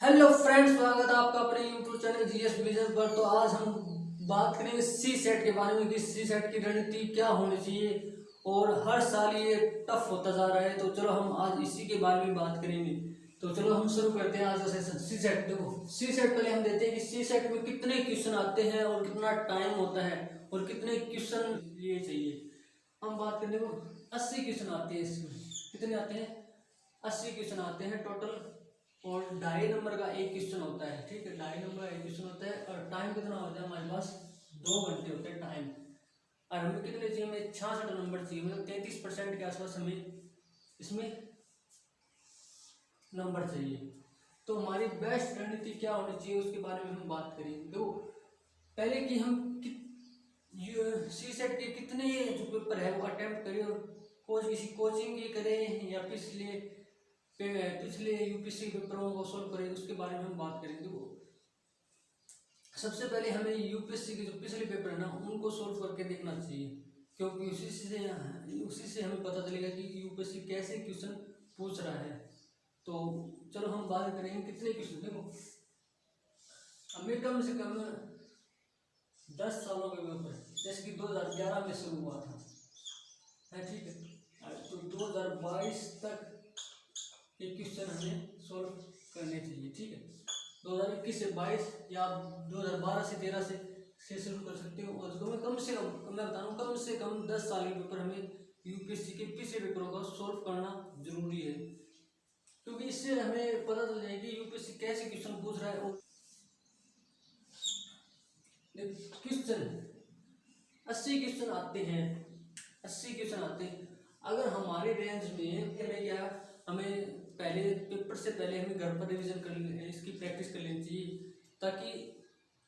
Hello friends, स्वागत है आपका अपने यूट्यूब चैनल जीएस विजन पर। तो आज हम बात करेंगे सी सेट के बारे में कि सी सेट की रणनीति क्या होनी चाहिए। और हर साल ये टफ होता जा रहा है, तो चलो हम आज इसी के बारे में बात करेंगे। तो चलो हम शुरू करते हैं आज का सेशन। सी सेट, देखो सी सेट पहले हम देते हैं कि सी सेट में कितने क्वेश्चन आते हैं और कितना टाइम होता है और कितने क्वेश्चन लिए चाहिए। हम बात करें, देखो 80 क्वेश्चन आते हैं। इसमें कितने आते हैं? 80 क्वेश्चन आते हैं टोटल। और 2.5 नंबर का एक क्वेश्चन होता है, ठीक है। 2.5 नंबर का एक क्वेश्चन होता है और टाइम कितना होता है हमारे पास? 2 घंटे होते हैं टाइम। और हमें कितने चाहिए? हमें 66 नंबर चाहिए, मतलब 33% के आसपास हमें इसमें नंबर चाहिए। तो हमारी बेस्ट रणनीति क्या होनी चाहिए उसके बारे में हम बात करेंगे। देखो पहले कि हम सी सेट के कितने जो पेपर है वो अटेम्प्ट करें और किसी कोचिंग की करें या पिछले यूपीएससी पेपरों को सोल्व करें, उसके बारे में हम बात करेंगे। तो सबसे पहले हमें यूपीएससी के जो पिछले पेपर है ना उनको सोल्व करके देखना चाहिए, क्योंकि उसी से हमें पता चलेगा कि यूपीएससी कैसे क्वेश्चन पूछ रहा है। तो चलो हम बात करेंगे कितने क्वेश्चन। देखो हमें कम से कम 10 सालों के पेपर, जैसे कि 2011 में शुरू हुआ था, ठीक है। तो 2022 तक ये क्वेश्चन हमें सोल्व करने चाहिए, ठीक है। 2021 से 22 या 2012 से 13 से शुरू कर सकते हो। और तो मैं कम से कम मैं बता रहा हूँ, कम से कम 10 साल के पेपर हमें यूपीएससी के पिछले पेपरों का सोल्व करना जरूरी है, क्योंकि इससे हमें पता चल जाएगा कि यूपीएससी कैसे क्वेश्चन पूछ रहा है। और क्वेश्चन 80 क्वेश्चन आते हैं, 80 क्वेश्चन आते हैं। अगर हमारे रेंज में क्या, हमें पहले पेपर से पहले हमें घर पर रिवीजन कर इसकी प्रैक्टिस कर लेनी चाहिए, ताकि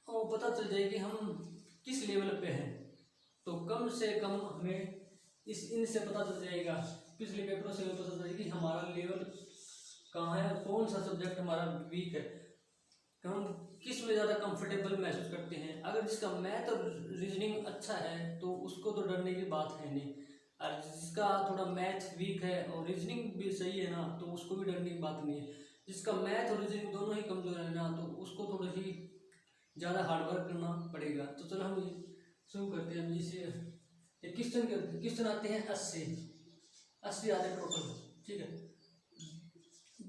वो पता चल जाए कि हम किस लेवल पे हैं। तो कम से कम हमें इनसे पता चल जाएगा, पिछले पेपरों से हमें पता चल जाएगा कि हमारा लेवल कहाँ है, कौन सा सब्जेक्ट हमारा वीक है, हम किस में ज़्यादा कंफर्टेबल महसूस करते हैं। अगर जिसका मैथ और रीजनिंग अच्छा है तो उसको तो डरने की बात है नहीं, और जिसका थोड़ा मैथ वीक है और रीजनिंग भी सही है ना तो उसको भी डरने की बात नहीं है। जिसका मैथ और रीजनिंग दोनों ही कमजोर है ना तो उसको थोड़ा ही ज़्यादा हार्डवर्क करना पड़ेगा। तो चलो हम शुरू करते हैं। जैसे क्वेश्चन आते हैं 80 आते हैं टोटल, ठीक है।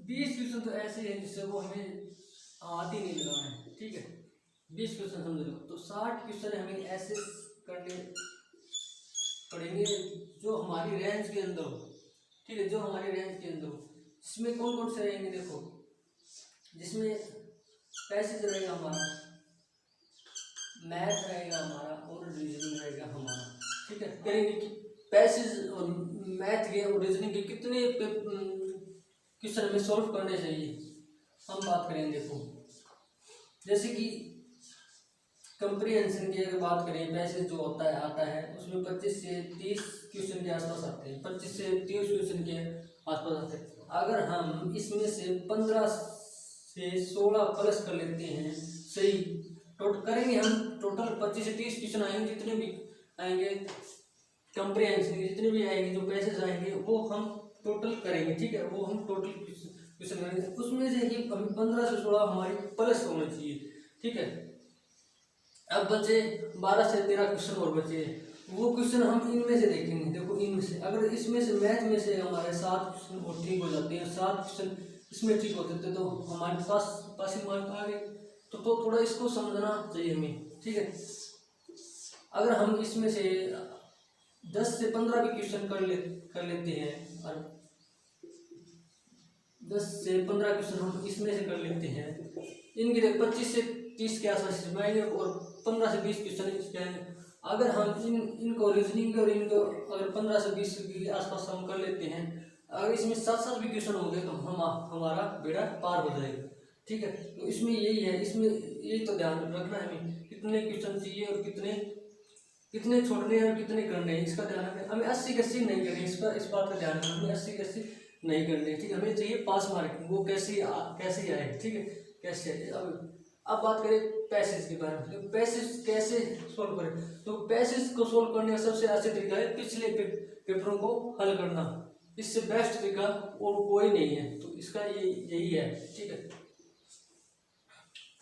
20 क्वेश्चन तो ऐसे हैं जिससे वो हमें हाथ ही नहीं लगाना है, ठीक है। 20 क्वेश्चन समझ लो, तो 60 क्वेश्चन हमें ऐसे करने पड़ेंगे जो हमारी रेंज के अंदर हो, ठीक है, जो हमारी रेंज के अंदर हो। इसमें कौन कौन से रहेंगे? देखो जिसमें पैसेज रहेगा हमारा, मैथ रहेगा हमारा और रीजनिंग रहेगा हमारा, ठीक है। करेंगे कि पैसेज और मैथ के और रीजनिंग के कितने क्वेश्चन हमें सॉल्व करने चाहिए, हम बात करेंगे। देखो जैसे कि कंप्रीहेंशन की अगर बात करें, पैसेज जो आता है उसमें 25 से 30 क्वेश्चन के आसपास आते हैं, 25 से 30 क्वेश्चन के आसपास आते हैं। अगर हम इसमें से 15 से 16 प्लस कर लेते हैं, सही टोटल करेंगे हम, टोटल 25 से 30 क्वेश्चन आएंगे, जितने भी आएंगे कंप्रीहेंशन के, जितने भी आएंगे जो पैसेज आएंगे वो हम टोटल करेंगे, ठीक है। वो हम टोटल क्वेश्चन करेंगे, उसमें से कि 15 से 16 हमारी प्लस होना चाहिए, ठीक है। अब बचे 12 से 13 क्वेश्चन और बचे, वो क्वेश्चन हम इनमें से देखेंगे। देखो इनमें से अगर इसमें से मैथ में से हमारे 7 क्वेश्चन और ठीक हो जाते हैं, 7 क्वेश्चन इसमें ठीक होते थे तो हमारे पास पासिंग मार्क आ गए। तो थोड़ा इसको समझना चाहिए हमें, ठीक है। अगर हम इसमें से 10 से 15 भी क्वेश्चन कर लेते हैं, और 10 से 15 क्वेश्चन हम इसमें से कर लेते हैं, इनके 25 से 30 के आसपास आएंगे और 15 से 20 क्वेश्चन इसके आएंगे। अगर हम इनको रीजनिंग और इनको अगर 15 से 20 के आसपास हम कर लेते हैं, अगर इसमें 7 भी क्वेश्चन हो गए तो हमारा बेड़ा पार हो जाएगा, ठीक है। तो इसमें यही है, इसमें यही तो ध्यान रखना है हमें, कितने क्वेश्चन चाहिए और कितने कितने छोड़ने हैं और कितने करने हैं, इसका ध्यान रखना। हमें 80 के 80 नहीं करनी, इस बात का ध्यान रखना, हमें 80 के 80 नहीं करने, ठीक है। हमें चाहिए पास मार्किंग, वो कैसे आए, ठीक है, कैसे आए। अब बात करें पैसेज के बारे में, तो पैसेज कैसे सोल्व करें। तो पैसेज को सोल्व करने का सबसे अच्छा तरीका है पिछले पेपरों को हल करना, इससे बेस्ट तरीका और कोई नहीं है। तो इसका यही है, ठीक है।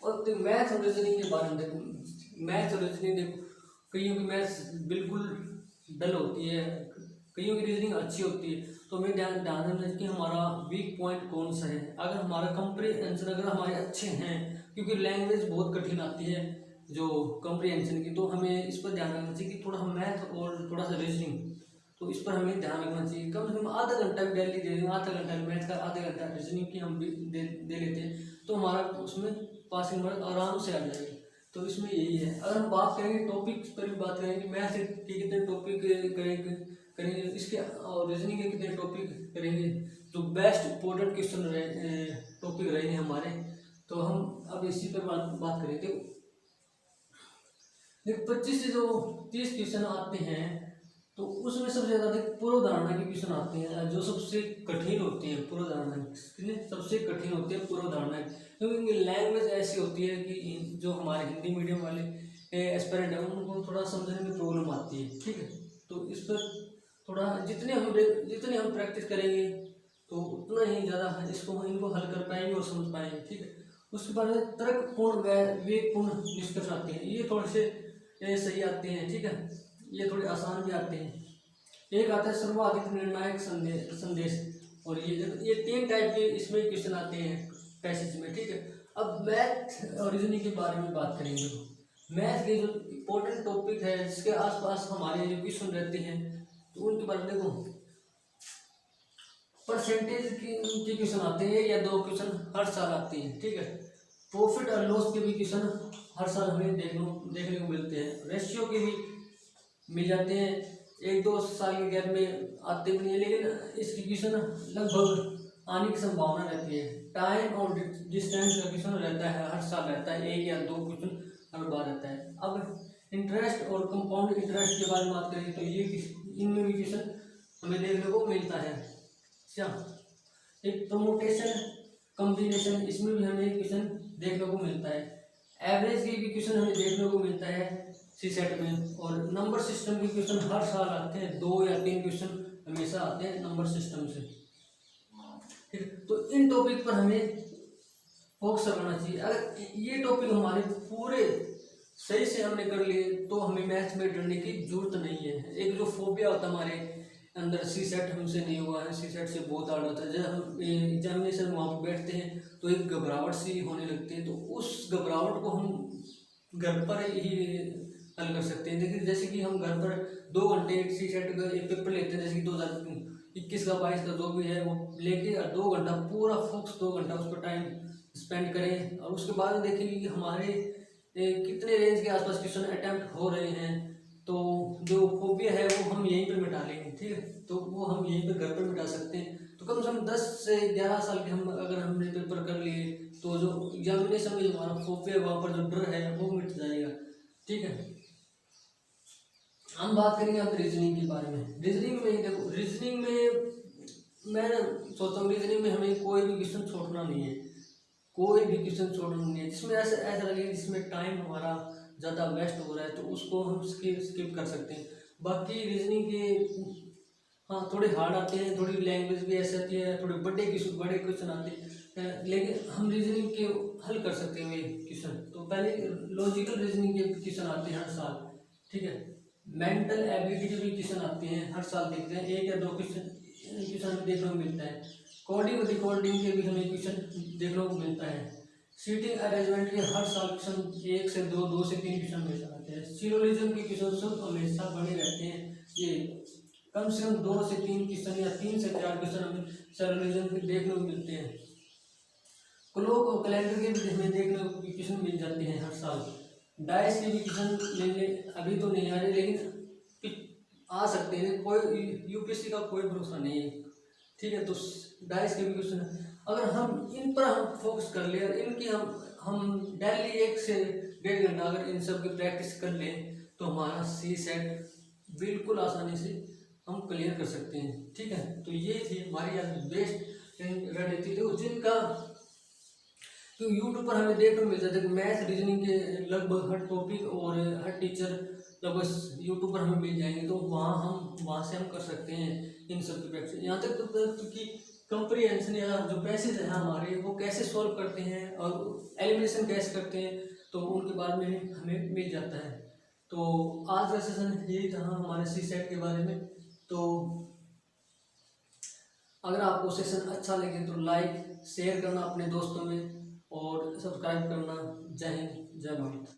और तो मैथ और रीजनिंग के बारे में देखो, मैथ और रीजनिंग देखो, कईयों की मैथ बिल्कुल डल होती है, कईयों की रीजनिंग अच्छी होती है। तो हमें ध्यान ध्यान रखना है कि हमारा वीक पॉइंट कौन सा है। अगर हमारा कंप्रीहेंशन अगर हमारे अच्छे हैं, क्योंकि लैंग्वेज बहुत कठिन आती है जो कंप्रीहेंशन की, तो हमें इस पर ध्यान रखना चाहिए कि थोड़ा हम मैथ और थोड़ा सा रीजनिंग, तो इस पर हमें ध्यान रखना चाहिए। कम से कम आधा घंटा भी डेली दे दें, आधा घंटा मैथ का, आधा घंटा रीजनिंग की हम भी दे लेते हैं, तो हमारा उसमें पासिंग मार्क आराम से आ जाएगी। तो इसमें यही है। अगर हम बात करेंगे टॉपिक्स पर भी बात करेंगे, मैथ के कितने टॉपिक करेंगे इसके, और रीजनिंग के कितने टॉपिक करेंगे, जो बेस्ट इंपॉर्टेंट क्वेश्चन रहे टॉपिक रहेंगे हमारे, तो हम अब इसी पर बात करेंगे। देखो 25 से जो 30 क्वेश्चन आते हैं, तो उसमें सबसे ज़्यादा पूर्व धारणा के क्वेश्चन आते हैं, जो सबसे कठिन होती है। पूर्व धारणा सबसे कठिन होती है पूर्व धारणा, क्योंकि लैंग्वेज ऐसी होती है कि जो हमारे हिंदी मीडियम वाले एस्पिरेंट है उनको थोड़ा समझने में प्रॉब्लम आती है। ठीक है, तो इस पर थोड़ा जितने हम प्रैक्टिस करेंगे तो उतना ही ज़्यादा इनको हल कर पाएंगे और समझ पाएंगे। ठीक है, उसके बाद में तर्कपूर्ण व विवेकपूर्ण निष्कर्ष आते हैं, ये थोड़े से सही आते हैं। ठीक है, ये थोड़े आसान भी आते हैं। एक आता है सर्वाधिक निर्णायक संदेश, और ये 3 टाइप के इसमें क्वेश्चन आते हैं पैसेज में। ठीक है, अब मैथ और रीजनिंग के बारे में बात करेंगे। मैथ के जो इम्पोर्टेंट टॉपिक है जिसके आसपास हमारे जो क्वेश्चन रहते हैं, तो उनके बारे में देखो, परसेंटेज के क्वेश्चन आते हैं, या 2 क्वेश्चन हर साल आते हैं। ठीक है, प्रॉफिट और लॉस के भी क्वेश्चन हर साल हमें देखने को मिलते हैं। रेशियो के भी मिल जाते हैं, 1-2 साल के गैप में आते भी नहीं है, लेकिन इसकी क्वेश्चन लगभग आने की संभावना रहती है। टाइम और डिस्टेंस का क्वेश्चन रहता है, हर साल रहता है, 1 या 2 क्वेश्चन हर बार रहता है। अब इंटरेस्ट और कंपाउंड इंटरेस्ट के बारे में बात करें, तो ये इनमें भी क्वेश्चन हमें देखने को मिलता है। अच्छा, एक प्रमोटेशन कॉम्बिनेशन, इसमें भी हमें क्वेश्चन देखने को मिलता है। एवरेज के भी क्वेश्चन हमें देखने को मिलता है सीसेट में, और नंबर सिस्टम के क्वेश्चन हर साल आते हैं, 2 या 3 क्वेश्चन हमेशा आते हैं नंबर सिस्टम से। ठीक, तो इन टॉपिक पर हमें फोकस करना चाहिए। अगर ये टॉपिक हमारे पूरे सही से हमने कर लिए, तो हमें मैथ में डरने की जरूरत नहीं है। एक जो फोबिया होता है हमारे अंदर, सीसेट हमसे नहीं हुआ है, सीसेट से बहुत हार्ड होता है, जब हम एग्जामिनेशन वहाँ पर बैठते हैं तो एक घबराहट सी होने लगती है, तो उस घबराहट को हम घर पर ही हल कर सकते हैं। देखिए, जैसे कि हम घर पर 2 घंटे सीसेट का एक पेपर लेते हैं, जैसे कि 2021 का 22 का जो भी है वो लेके 2 घंटा पूरा फोकस, 2 घंटा उस पर टाइम स्पेंड करें, और उसके बाद देखेंगे कि हमारे कितने रेंज के आसपास क्वेश्चन अटैम्प्ट हो रहे हैं। तो जो फोबिया है वो हम यहीं पर मिटा लेंगे। ठीक है, तो वो हम यहीं पर घर पर मिटा सकते हैं। तो कम से कम 10 से 11 साल के हम अगर हमने पेपर कर लिए, तो जो एग्जामिनेशन में जो हमारा फोबिया, वहाँ पर जो डर है वो मिट जाएगा। ठीक है, हम बात करेंगे अब रीजनिंग के बारे में। रीजनिंग में देखो, रीजनिंग में मैं सोचता हूँ रीजनिंग में हमें कोई भी क्वेश्चन छोड़ना नहीं है, कोई भी क्वेश्चन छोड़ना नहीं है जिसमें ऐसा लगे जिसमें टाइम हमारा ज़्यादा वेस्ट हो रहा है, तो उसको हम स्किप कर सकते हैं। बाकी रीजनिंग के हाँ थोड़े हार्ड आते हैं, थोड़ी लैंग्वेज भी ऐसी आती है, थोड़े बड़े क्वेश्चन आते हैं, लेकिन हम रीजनिंग के हल कर सकते हैं क्वेश्चन। तो पहले लॉजिकल रीजनिंग के क्वेश्चन आते हैं हर साल। ठीक है, मेंटल एबिलिटी के भी क्वेश्चन आते हैं हर साल, देखते हैं 1 या 2 क्वेश्चन देखने को मिलता है। कोडिंग रिकॉर्डिंग के भी हमें क्वेश्चन देखने को मिलता है। सीटिंग अरेंजमेंट के हर साल क्वेश्चन 1 से 2 से 3 क्वेश्चन हमेशा आते हैं। सिलोजिज्म के क्वेश्चन सब हमेशा बने रहते हैं, ये कम से कम 2 से 3 क्वेश्चन या 3 से 4 क्वेश्चन हमें सिलोजिज्म के देखने को मिलते हैं। क्लॉक और कैलेंडर के भी हमें देखने को क्वेश्चन मिल जाते हैं हर साल। डाइस के भी क्वेश्चन मिलने अभी तो नहीं आ रहे, लेकिन आ सकते हैं, कोई यूपीएससी का कोई भरोसा नहीं है। ठीक है, तो डाइस के भी क्वेश्चन अगर हम इन पर हम फोकस कर ले, और इनकी हम डेली 1 से 1.5 घंटा अगर इन सब की प्रैक्टिस कर लें, तो हमारा सीसेट बिल्कुल आसानी से हम क्लियर कर सकते हैं। ठीक है, तो ये थी हमारी आज बेस्ट रणनीति, तो जिनका तो यूट्यूब पर हमें देखने को मिल जाता है मैथ रीजनिंग के लगभग हर टॉपिक और हर टीचर लगभग यूट्यूब पर हमें मिल जाएंगे, तो वहाँ से हम कर सकते हैं इन सब की प्रैक्टिस। यहाँ तक तो कि कंप्रीहेंशन या जो पैसेज है हमारे वो कैसे सॉल्व करते हैं और एलिमिनेशन कैसे करते हैं, तो उनके बारे में हमें मिल जाता है। तो आज का सेशन यही था हमारे सी सेट के बारे में। तो अगर आपको सेशन अच्छा लगे तो लाइक शेयर करना अपने दोस्तों में और सब्सक्राइब करना। जय हिंद, जय भारत।